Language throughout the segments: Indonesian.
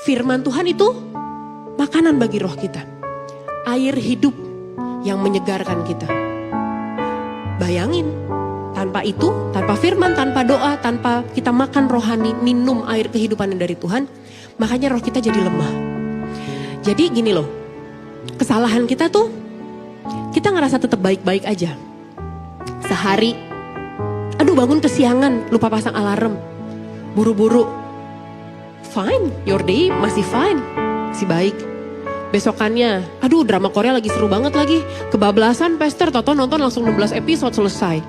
Firman Tuhan itu makanan bagi roh kita. Air hidup yang menyegarkan kita. Bayangin, tanpa itu, tanpa firman, tanpa doa, tanpa kita makan rohani, minum air kehidupan dari Tuhan, makanya roh kita jadi lemah. Jadi gini loh, kesalahan kita tuh, kita ngerasa tetap baik-baik aja. Sehari, aduh bangun kesiangan, lupa pasang alarm, buru-buru. Fine, your day masih fine, masih baik. Besokannya, aduh drama Korea lagi seru banget lagi. Kebablasan Pastor, Toto nonton langsung 16 episode selesai.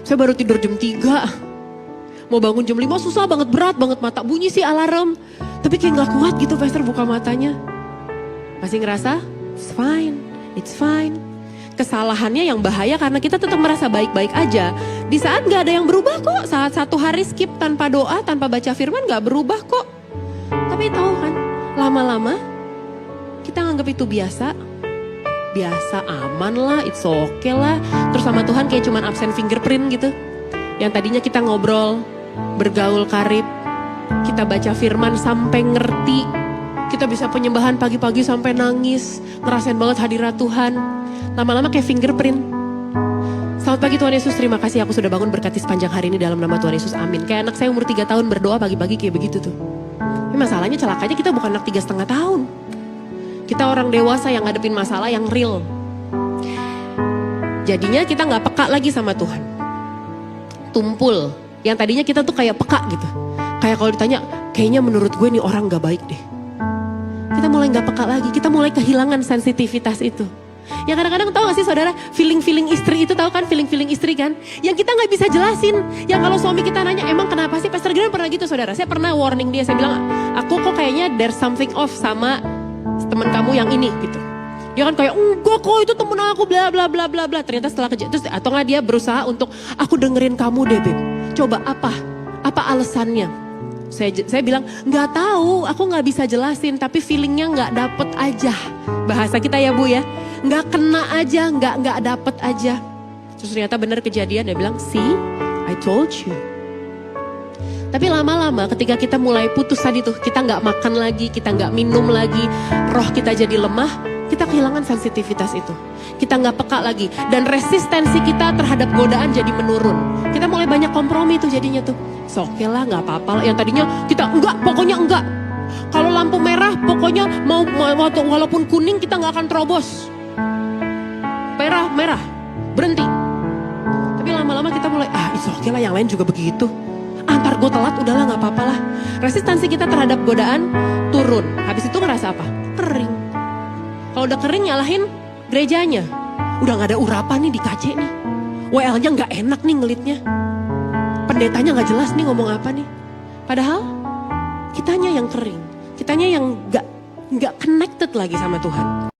Saya baru tidur jam 3. Mau bangun jam 5 susah banget, berat banget mata. Bunyi sih alarm, tapi kayak gak kuat gitu Pastor buka matanya. Masih ngerasa? It's fine. Kesalahannya yang bahaya karena kita tetap merasa baik-baik aja. Di saat gak ada yang berubah kok. Saat satu hari skip tanpa doa, tanpa baca firman gak berubah kok. Tapi tahu kan, lama-lama kita nganggap itu biasa, aman lah, it's okay lah. Terus sama Tuhan kayak cuman absen fingerprint gitu. Yang tadinya kita ngobrol, bergaul karib, kita baca firman sampai ngerti, kita bisa penyembahan pagi-pagi sampai nangis, ngerasain banget hadirat Tuhan. Lama-lama kayak fingerprint. Selamat pagi Tuhan Yesus, terima kasih aku sudah bangun berkati sepanjang hari ini dalam nama Tuhan Yesus, amin. Kayak anak saya umur 3 tahun berdoa pagi-pagi kayak begitu tuh. Tapi masalahnya celakanya kita bukan anak 3,5 tahun. Kita orang dewasa yang ngadepin masalah yang real. Jadinya kita gak peka lagi sama Tuhan. Tumpul. Yang tadinya kita tuh kayak peka gitu. Kayak kalau ditanya, kayaknya menurut gue nih orang gak baik deh. Kita mulai gak peka lagi. Kita mulai kehilangan sensitivitas itu. Yang kadang-kadang tahu gak sih saudara, feeling istri itu, tahu kan feeling istri kan? Yang kita gak bisa jelasin. Yang kalau suami kita nanya, emang kenapa sih? Pastor Glenn pernah gitu saudara. Saya pernah warning dia, saya bilang, aku kok kayaknya there's something off sama temen kamu yang ini gitu. Dia kan kayak, enggak kok itu temen aku bla bla bla bla bla. Ternyata setelah terus atau nggak dia berusaha untuk, aku dengerin kamu deh Beb. Coba apa alasannya? Saya bilang, nggak tahu, aku nggak bisa jelasin, tapi feelingnya nggak dapet aja. Bahasa kita ya Bu ya, nggak kena aja, nggak dapet aja. Terus ternyata benar kejadian, dia bilang, see, I told you. Tapi lama-lama ketika kita mulai putus tadi tuh, kita nggak makan lagi, kita nggak minum lagi, roh kita jadi lemah, kita kehilangan sensitivitas itu. Kita nggak peka lagi, dan resistensi kita terhadap godaan jadi menurun. Kita mulai banyak kompromi tuh jadinya tuh. Oke lah, nggak apa-apa lah. Yang tadinya kita enggak, pokoknya enggak. Kalau lampu merah, pokoknya mau walaupun kuning kita nggak akan terobos. Merah, berhenti. Tapi lama-lama kita mulai, it's okay lah, yang lain juga begitu. Antar gue telat, udahlah gak apa-apa lah. Resistensi kita terhadap godaan turun. Habis itu ngerasa apa? Kering. Kalau udah kering nyalahin gerejanya. Udah gak ada urapan nih di KC nih. WL-nya gak enak nih ngelitnya. Pendetanya gak jelas nih ngomong apa nih. Padahal kitanya yang kering. Kitanya yang gak connected lagi sama Tuhan.